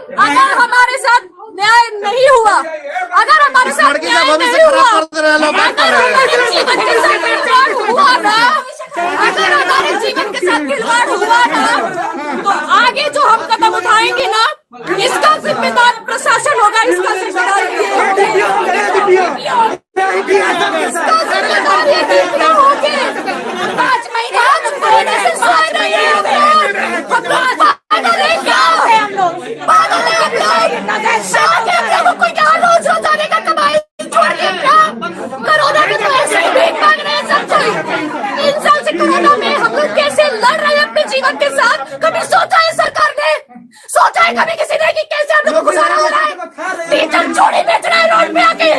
अगर हमारे साथ न्याय नहीं हुआ, अगर हमारे साथ न्याय नहीं हुआ, अगर हमारे जीवन के साथ खिलवाड़ हुआ ना, तो आगे जो हम कदम उठाएंगे ना, इसका जिम्मेदार प्रशासन होगा, इसका जिम्मेदार होगी। 5 महीने कोरोना में तो ऐसे ही भीख मांग रहे हैं सब कोई। 3 साल से कोरोना में हम लोग कैसे लड़ रहे हैं अपने जीवन के साथ, कभी सोचा है सरकार ने? सोचा है कभी किसी ने कि कैसे हम लोग को गुजारा हो रहा है? टीचर चोरी बेच रहा है रोड पे आके,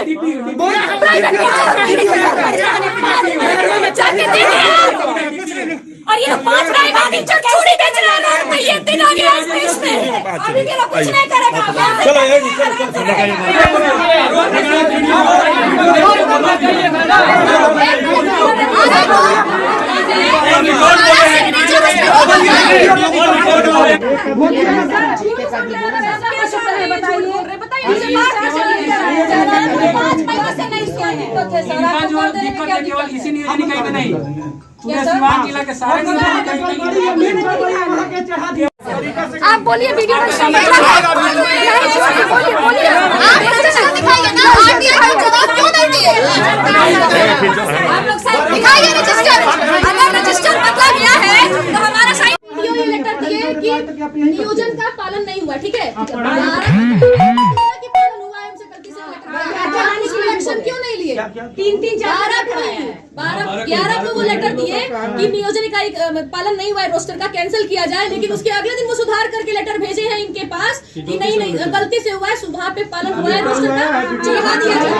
और ये 5 प्राइवेट टीचर चोरी बेच रहा है रोड पे। ये दिन आ गया इस देश में, अभी के लोग कुछ नहीं करेगा। केवल इसी नियोजन का नहीं, पूरे सिवान जिला के सारे आप बोलिए वीडियो में बोलिए आप दिखाइए ना, जवाब क्यों नहीं दिए? आप लोग साइन दिखाइए रजिस्टर। अगर रजिस्टर मतलब यह है तो हमारा साइन ये लेटर दिए कि नियोजन का पालन नहीं हुआ, ठीक है? एक्शन क्यों नहीं लिए? 11 को वो लेटर दिए कि नियोजन इकाई पालन नहीं हुआ है, रोस्टर का कैंसिल किया जाए, लेकिन उसके अगले दिन वो सुधार करके लेटर भेजे हैं इनके पास कि नहीं गलती से हुआ है, वहाँ पे पालन हुआ है, रोस्टर का चढ़ा दिया जाए।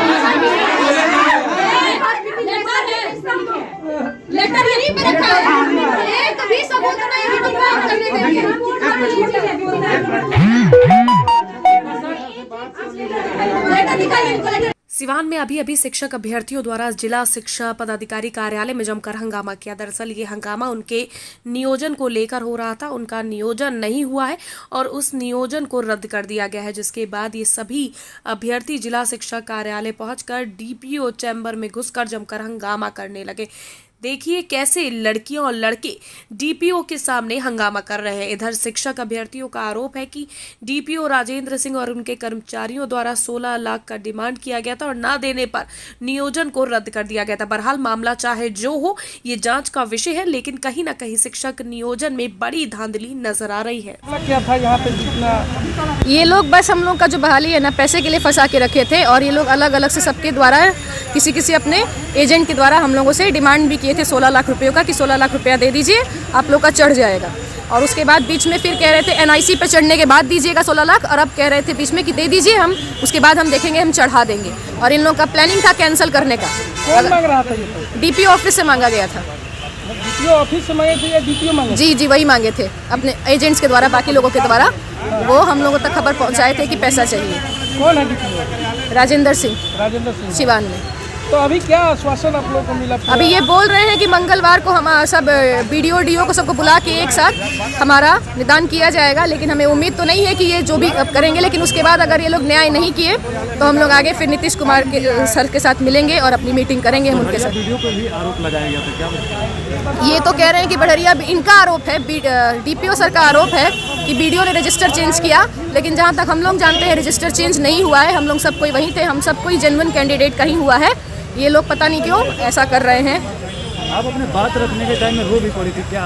लेटर यहीं पे रखा है, एक भी सबूत नहीं करने देंगे। लेटर दिखाइए। सिवान में अभी शिक्षक अभ्यर्थियों द्वारा जिला शिक्षा पदाधिकारी कार्यालय में जमकर हंगामा किया। दरअसल ये हंगामा उनके नियोजन को लेकर हो रहा था। उनका नियोजन नहीं हुआ है और उस नियोजन को रद्द कर दिया गया है, जिसके बाद ये सभी अभ्यर्थी जिला शिक्षा कार्यालय पहुंचकर डीपीओ चैम्बर में घुसकर जमकर हंगामा करने लगे। देखिए कैसे लड़कियां और लड़के डीपीओ के सामने हंगामा कर रहे हैं। इधर शिक्षक अभ्यर्थियों का आरोप है कि डीपीओ राजेंद्र सिंह और उनके कर्मचारियों द्वारा 16 लाख का डिमांड किया गया था और ना देने पर नियोजन को रद्द कर दिया गया था। बहरहाल मामला चाहे जो हो, ये जांच का विषय है, लेकिन कहीं ना कहीं शिक्षक नियोजन में बड़ी धांधली नजर आ रही है। क्या था यहाँ पे जितना ये लोग बस हम लोग का जो बहाली है ना, पैसे के लिए फंसा के रखे थे, और ये लोग अलग अलग से सबके द्वारा किसी अपने एजेंट के द्वारा हम लोगों से डिमांड भी किए थे 16 लाख रुपयों का, कि 16 लाख रुपया दे दीजिए, आप लोग का चढ़ जाएगा। और उसके बाद बीच में फिर कह रहे थे एनआईसी पे चढ़ने के बाद दीजिएगा 16 लाख, और अब कह रहे थे बीच में कि दे दीजिए, हम उसके बाद हम देखेंगे, हम चढ़ा देंगे। और इन लोगों का प्लानिंग था कैंसिल करने का। कौन मांग रहा था? डीपीओ ऑफिस से मांगा गया था। डीपीओ ऑफिस से मांगे थे या डीपीओ मांगे? जी वही मांगे थे अपने एजेंट्स के द्वारा, बाकी लोगों के द्वारा। वो हम लोगों तक खबर पहुँचाए थे कि पैसा चाहिए। कौन है डीपीओ? राजेंद्र सिंह सिवान में। तो अभी क्या आश्वासन आप लोगों को मिला? अभी ये बोल रहे हैं कि मंगलवार को हम सब बीडीओ डीओ को सबको बुला के एक साथ हमारा निदान किया जाएगा, लेकिन हमें उम्मीद तो नहीं है कि ये जो भी करेंगे, लेकिन उसके बाद अगर ये लोग न्याय नहीं किए तो हम लोग आगे फिर नीतीश कुमार के सर के साथ मिलेंगे और अपनी मीटिंग करेंगे हम उनके साथ। वीडियो पर भी आरोप लगाया गया था क्या? ये तो कह रहे हैं कि बढ़िया, इनका आरोप है, डीपीओ सर का आरोप है कि बीडीओ ने रजिस्टर चेंज किया, लेकिन जहाँ तक हम लोग जानते हैं रजिस्टर चेंज नहीं हुआ है। हम लोग सब कोई वहीं थे, हम सब कोई जेन्युइन कैंडिडेट का ही हुआ है। ये लोग पता नहीं क्यों ऐसा कर रहे हैं। आप अपने बात रखने के टाइम में रो भी पड़ी थी क्या?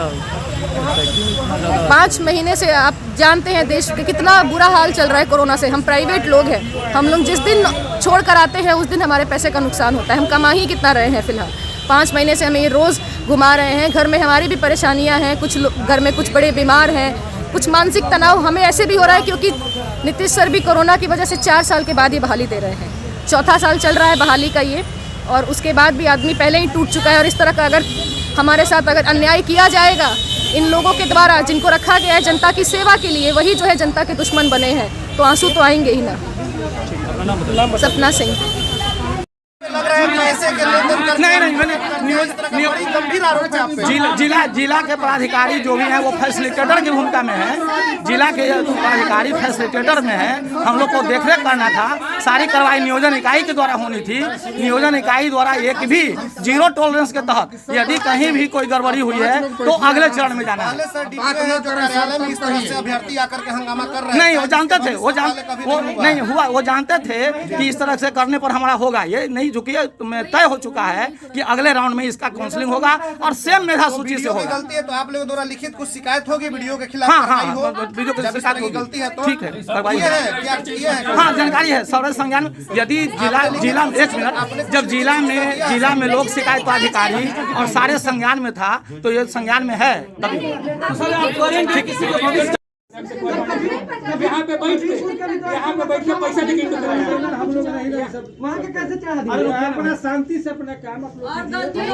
5 महीने से आप जानते हैं देश के कितना बुरा हाल चल रहा है कोरोना से। हम प्राइवेट लोग हैं, हम लोग जिस दिन छोड़ कर आते हैं उस दिन हमारे पैसे का नुकसान होता है। हम कमा ही कितना रहे हैं फिलहाल। 5 महीने से हमें ये रोज़ घुमा रहे हैं। घर में हमारी भी परेशानियाँ हैं, कुछ घर में कुछ बड़े बीमार हैं, कुछ मानसिक तनाव हमें ऐसे भी हो रहा है क्योंकि नीतीश सर भी कोरोना की वजह से 4 साल के बाद ये बहाली दे रहे हैं। 4था साल चल रहा है बहाली का ये, और उसके बाद भी आदमी पहले ही टूट चुका है। और इस तरह का अगर हमारे साथ अगर अन्याय किया जाएगा इन लोगों के द्वारा, जिनको रखा गया है जनता की सेवा के लिए, वही जो है जनता के दुश्मन बने हैं, तो आंसू तो आएंगे ही ना। सपना सिंह। लग रहा है पैसे के लेन देन बड़ी गंभीर आरोप है आप पे। जिला के पदाधिकारी जो भी हैं वो फैसिलिटेटर की भूमिका में है। जिला के पदाधिकारी फैसिलिटेटर में है। हम लोग को देखरेख करना था। सारी कार्रवाई नियोजन इकाई के द्वारा होनी थी। नियोजन इकाई द्वारा एक भी जीरो टॉलरेंस के तहत यदि कहीं भी कोई गड़बड़ी हुई है तो अगले चरण में जाना है। इस तरह से अभ्यर्थी आकर के हंगामा कर रहे हैं। नहीं, वो जानते थे, वो नहीं हुआ, वो जानते थे कि इस तरह से करने पर हमारा होगा। ये नहीं झुकिए, तय हो चुका है कि अगले राउंड में इसका काउंसलिंग होगा और सेम मेधा सूची से होगा। गलती है तो आप लोगों द्वारा लिखित कुछ शिकायत होगी वीडियो के खिलाफ? हाँ, वीडियो की शिकायत होगी। गलती है तो ठीक है, कार्रवाई है। हाँ, जानकारी है। सौरभ संज्ञान यदि जिला में 1 मिनट, जब जिला में लोक शिकायत अधिकारी और सारे संज्ञान में था तो ये संज्ञान में है तभी। यहाँ पे बैठ के पैसा लेके हम लोग वहाँ के कैसे चढ़ा दिए? अपना शांति से अपना काम हो जाना चाहिए।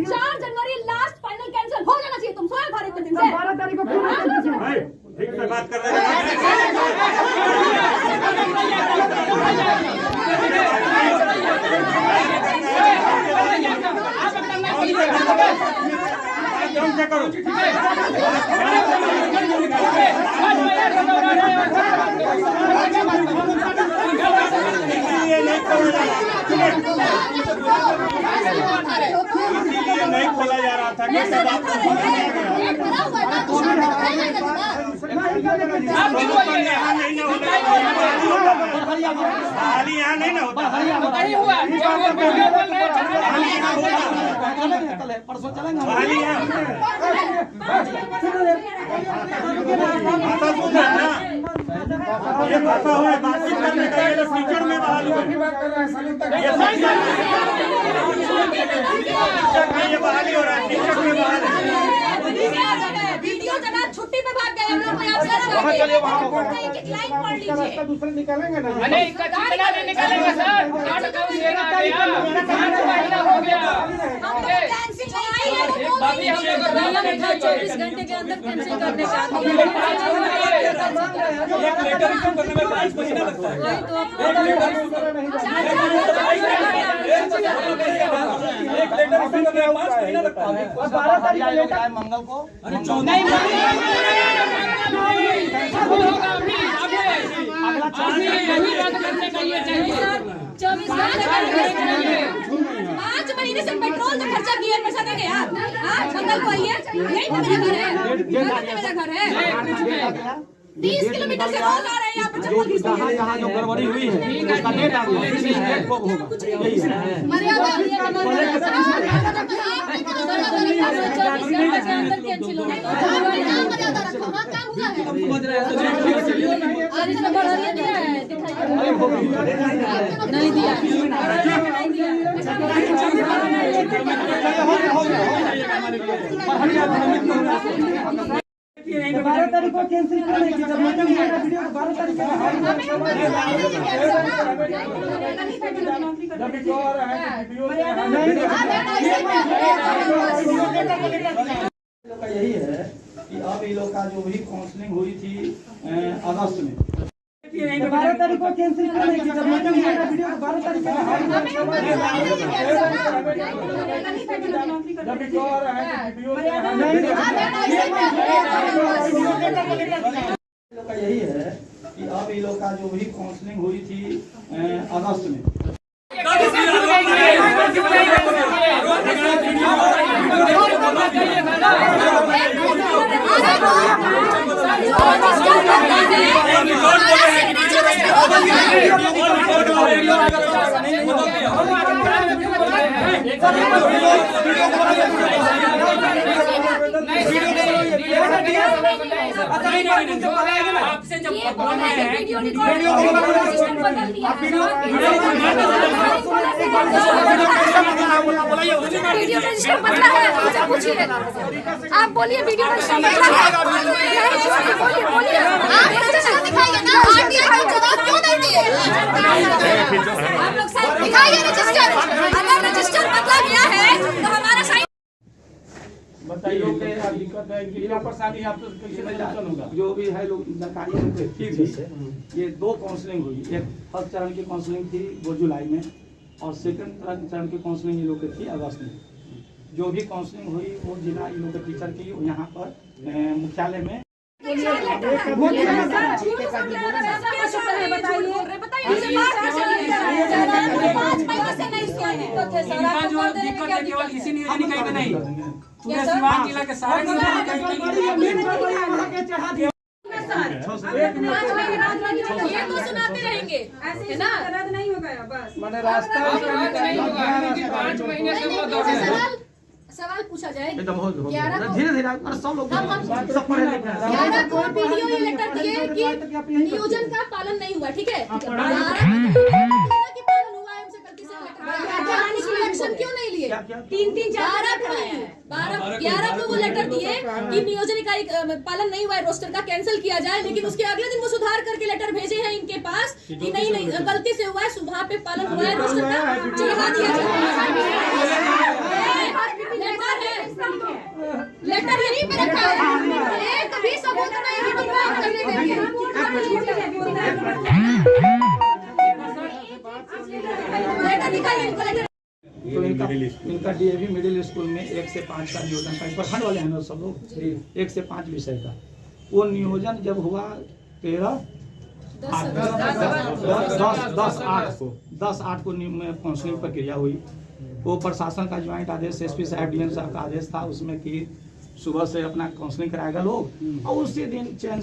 4 जनवरी लास्ट फाइनल कैंसिल हो जाना चाहिए। तुम सोए भारत के दिन से 12 तारीख को ठीक से बात कर रहे नहीं खोला जा रहा था। यहाँ नहीं ना होता। परसों चलेंगे। ये फंसा हुआ है, बातचीत करने का। ये टीचर में बहाल हुआ, ये बहाली हो रहा है। टीचर में बहाल है। वीडियो जना छुट्टी पे भाग गए हम लोग। लाइन पढ़ लीजिए। दूसरे निकालेंगे ना? नहीं, निकालेंगे सर। 24 घंटे के अंदर कैंसिल करने का मंगल को अगला 5 महीने से पेट्रोल का खर्चा किया, पैसा देंगे यार। मंगल को आइए, यही तो मेरा घर है, मेरा घर है। 30 किलोमीटर से रोज आ रहे हैं यहाँ पे चप्पल। जहाँ जो गड़बड़ी हुई है उसका डेट आ गया, इसी डेट को होगा। यही है मर्यादा कैंसिल होने मर्यादा रखो। हाँ, काम हुआ है। नहीं दिया। बारह तारीख को कैंसिल करने की जब मीटिंग होगा वीडियो 12 तारीख का यही है कि अब ये लोग का जो भी काउंसलिंग हुई थी अगस्त में, 12 तारीख को कैंसिल करने की जब मीटिंग होगा वीडियो 12 तारीख का यही है कि अब ये लोग का जो भी काउंसलिंग हुई थी अगस्त में। आपसे जब वीडियो रजिस्टर बदला है। पूछिए, आप बोलिए वीडियो में बोलिए आप रजिस्टर दिखाइए ना, आरटीआई का जवाब क्यों नहीं दिए? आप लोग साइन दिखाइए रजिस्टर, अगर रजिस्टर बदला गया है तो हमारा साइन बताइए दिक्कत है कि परेशानी आप तो कैसे निदान होगा? जो भी है लोग जानकारी ठीक है। ये 2 काउंसलिंग हुई, एक फर्स्ट चरण की काउंसलिंग थी वो जुलाई में और सेकंड चरण की काउंसलिंग ये लोग की थी अगस्त में। जो भी काउंसलिंग हुई वो जिला इन लोग के टीचर की यहाँ पर मुख्यालय में जो दिक्कत है केवल इसी नियोजन इकाई में नहीं, पूरे सिवान जिला के सारे ये तो सुनाते रहेंगे, है ना? रद्द नहीं हो गया बस। मैंने रास्ता नहीं होगा, 5 महीने से वो दौड़ रहे हैं। सवाल पूछा जाए। धीरे धीरे सब लोग सब पढ़े लिखे हैं। 11 को वीडियो ये लेटर दिए कि नियोजन का पालन नहीं हुआ, ठीक है? 12 की पालन हुआ है, हमसे गलती से लेटर उसमें एक्शन क्यों नहीं लिए? 11 को वो लेटर दिए कि नियोजन इकाई पालन नहीं हुआ है, रोस्टर का कैंसिल किया जाए, लेकिन उसके अगले दिन वो सुधार करके लेटर भेजे हैं इनके पास कि नहीं गलती से हुआ है, सुबह पे पालन हुआ है, रोस्टर का चढ़ा दिया जाए। लेटर यहीं पे रखा है, एक भी सबूत नहीं है, बात करने देंगे। लेटर निकालिए, इनको लेटर। तो इनका डीएवी मिडिल स्कूल में 1 से 5 का नियोजन था। प्रखंड वाले हैं ना सब लोग, 1 से 5 विषय का वो नियोजन जब हुआ 10/8 को काउंसलिंग प्रक्रिया हुई। वो प्रशासन का ज्वाइंट आदेश, एसपी साहब डीएम साहब का आदेश था उसमें कि सुबह से अपना काउंसलिंग कराएगा लोग और उसी दिन चैन